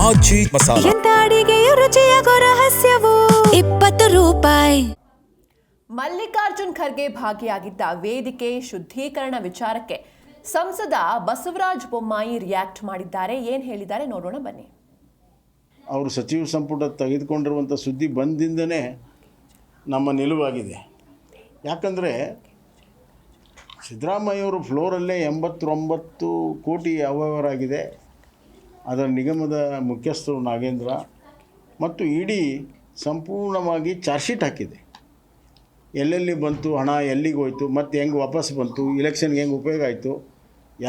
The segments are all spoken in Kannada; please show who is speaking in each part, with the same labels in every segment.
Speaker 1: ಆಚಿ ಮಸಾಲ.
Speaker 2: ಎಂತ ಅಡಿಗೆಯ ರುಚಿಯಾಗೋ ರಹಸ್ಯವು 20 ರೂಪಾಯಿ.
Speaker 3: ಮಲ್ಲಿಕಾರ್ಜುನ್ ಖರ್ಗೆ ಭಾಗಿಯಾಗಿದ್ದ ವೇದಿಕೆ ಶುದ್ಧೀಕರಣ ವಿಚಾರಕ್ಕೆ ಸಂಸದ ಬಸವರಾಜ ಬೊಮ್ಮಾಯಿ ರಿಯಾಕ್ಟ್ ಮಾಡಿದ್ದಾರೆ. ಏನು ಹೇಳಿದ್ದಾರೆ ನೋಡೋಣ ಬನ್ನಿ.
Speaker 4: ಅವರು ಸಚಿವ ಸಂಪುಟ ತೆಗೆದುಕೊಂಡಿರುವಂಥ ಸುದ್ದಿ ಬಂದಿಂದನೇ ನಮ್ಮ ನಿಲುವಾಗಿದೆ. ಯಾಕಂದರೆ ಸಿದ್ದರಾಮಯ್ಯವರು ಫ್ಲೋರಲ್ಲೇ 89 ಕೋಟಿ ಅವ್ಯವಹಾರ ಆಗಿದೆ. ಅದರ ನಿಗಮದ ಮುಖ್ಯಸ್ಥರು ನಾಗೇಂದ್ರ ಮತ್ತು ಇಡಿ ಸಂಪೂರ್ಣವಾಗಿ ಚಾರ್ಜ್ ಶೀಟ್ ಹಾಕಿದೆ. ಎಲ್ಲೆಲ್ಲಿ ಬಂತು ಹಣ, ಎಲ್ಲಿಗೆ ಹೋಯಿತು, ಮತ್ತು ಹೆಂಗೆ ವಾಪಸ್ ಬಂತು, ಇಲೆಕ್ಷನ್ಗೆ ಹೆಂಗೆ ಉಪಯೋಗ ಆಯಿತು,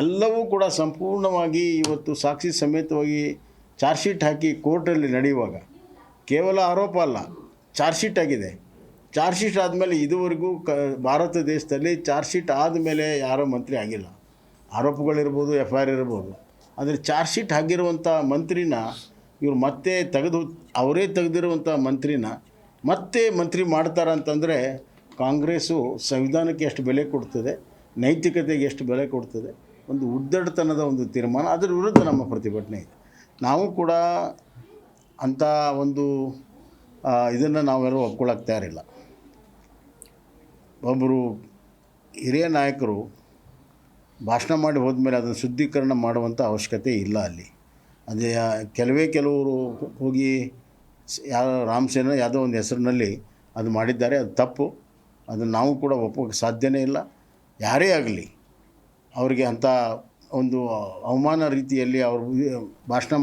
Speaker 4: ಎಲ್ಲವೂ ಕೂಡ ಸಂಪೂರ್ಣವಾಗಿ ಇವತ್ತು ಸಾಕ್ಷಿ ಸಮೇತವಾಗಿ ಚಾರ್ಜ್ ಶೀಟ್ ಹಾಕಿ ಕೋರ್ಟಲ್ಲಿ ನಡೆಯುವಾಗ ಕೇವಲ ಆರೋಪ ಅಲ್ಲ, ಚಾರ್ಜ್ ಶೀಟ್ ಆಗಿದೆ. ಚಾರ್ಜ್ ಶೀಟ್ ಆದಮೇಲೆ ಇದುವರೆಗೂ ಭಾರತ ದೇಶದಲ್ಲಿ ಚಾರ್ಜ್ ಶೀಟ್ ಆದಮೇಲೆ ಯಾರೋ ಮಂತ್ರಿ ಆಗಿಲ್ಲ. ಆರೋಪಗಳಿರ್ಬೋದು, FIR ಇರ್ಬೋದು, ಆದರೆ ಚಾರ್ಜ್ ಶೀಟ್ ಆಗಿರುವಂಥ ಮಂತ್ರಿನ ಇವರು ಮತ್ತೆ ಅವರೇ ತೆಗೆದಿರುವಂಥ ಮಂತ್ರಿನ ಮತ್ತೆ ಮಂತ್ರಿ ಮಾಡ್ತಾರಂತಂದರೆ ಕಾಂಗ್ರೆಸ್ಸು ಸಂವಿಧಾನಕ್ಕೆ ಎಷ್ಟು ಬೆಲೆ ಕೊಡ್ತದೆ, ನೈತಿಕತೆಗೆ ಎಷ್ಟು ಬೆಲೆ ಕೊಡ್ತದೆ, ಒಂದು ಉದ್ದಟತನದ ಒಂದು ತೀರ್ಮಾನ. ಅದರ ವಿರುದ್ಧ ನಮ್ಮ ಪ್ರತಿಭಟನೆ ಇದೆ. ನಾವು ಕೂಡ ಅಂಥ ಒಂದು ಇದನ್ನು ನಾವೆಲ್ಲರೂ ಒಪ್ಕೊಳ್ಳೋಕೆ ತಯಾರಿಲ್ಲ. ಒಬ್ಬರು ಹಿರಿಯ ನಾಯಕರು ಭಾಷಣ ಮಾಡಿ ಹೋದ್ಮೇಲೆ ಅದನ್ನು ಶುದ್ಧೀಕರಣ ಮಾಡುವಂಥ ಅವಶ್ಯಕತೆ ಇಲ್ಲ. ಅಲ್ಲಿ ಅದೇ ಕೆಲವರು ಹೋಗಿ ರಾಮಸೇನ ಯಾವುದೋ ಒಂದು ಹೆಸರಿನಲ್ಲಿ ಅದು ಮಾಡಿದ್ದಾರೆ. ಅದು ತಪ್ಪು. ಅದನ್ನು ನಾವು ಕೂಡ ಒಪ್ಪೋಕ್ಕೆ ಸಾಧ್ಯನೇ ಇಲ್ಲ. ಯಾರೇ ಆಗಲಿ ಅವರಿಗೆ ಅಂಥ ಒಂದು ಅವಮಾನ ರೀತಿಯಲ್ಲಿ ಅವರು ಭಾಷಣ